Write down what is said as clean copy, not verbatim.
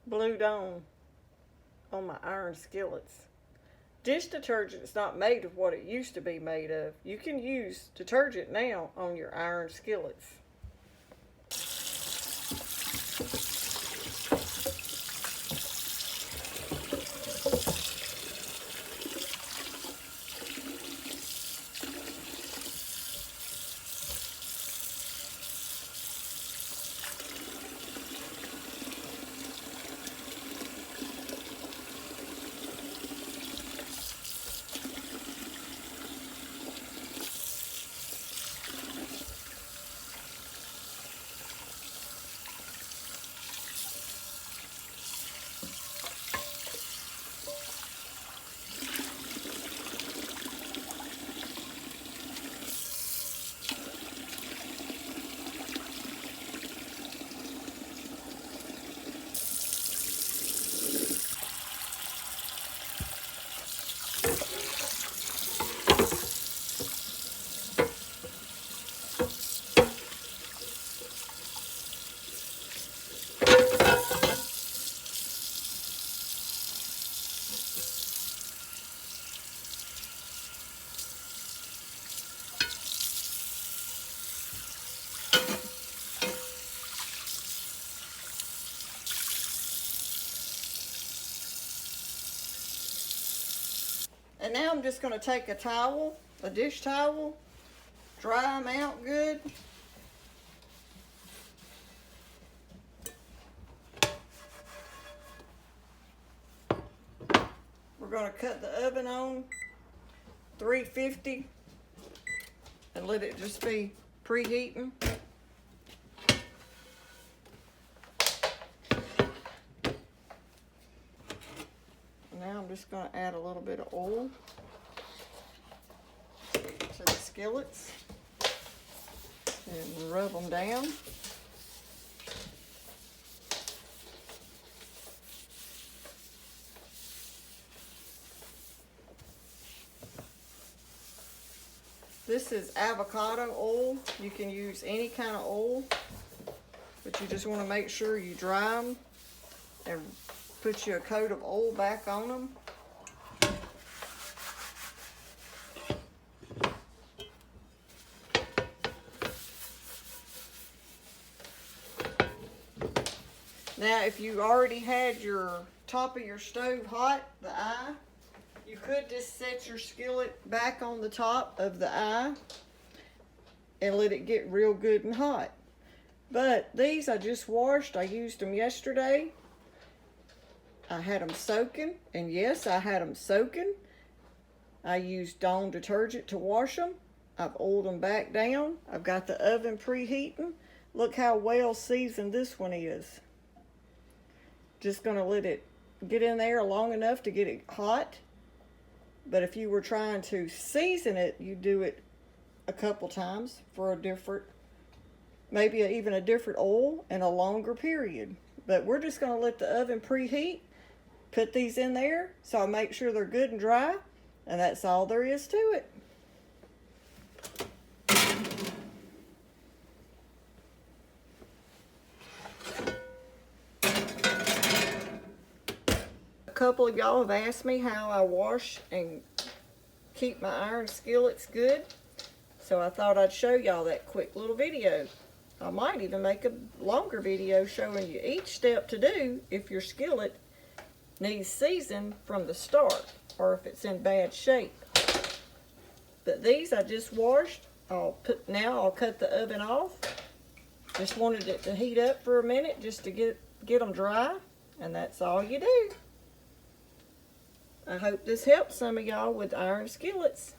glued on my iron skillets. Dish detergent is not made of what it used to be made of. You can use detergent now on your iron skillets. And now I'm just going to take a towel, a dish towel, dry them out good. We're going to cut the oven on 350 and let it just be preheating. Now I'm just going to add a little bit of oil to the skillets and rub them down. This is avocado oil. You can use any kind of oil, but you just want to make sure you dry them and put you a coat of oil back on them. Now, if you already had your top of your stove hot, the eye, you could just set your skillet back on the top of the eye and let it get real good and hot. But these I just washed. I used them yesterday. I had them soaking, and yes, I had them soaking. I used Dawn detergent to wash them. I've oiled them back down. I've got the oven preheating. Look how well seasoned this one is. Just gonna let it get in there long enough to get it hot. But if you were trying to season it, you do it a couple times for a different, maybe even a different oil and a longer period. But we're just gonna let the oven preheat. Put these in there so I make sure they're good and dry, and that's all there is to it. A couple of y'all have asked me how I wash and keep my iron skillets good, so I thought I'd show y'all that quick little video. I might even make a longer video showing you each step to do if your skillet needs seasoned from the start or if it's in bad shape. But these I just washed. I'll cut the oven off. Just wanted it to heat up for a minute just to get them dry, and that's all you do. I hope this helps some of y'all with iron skillets.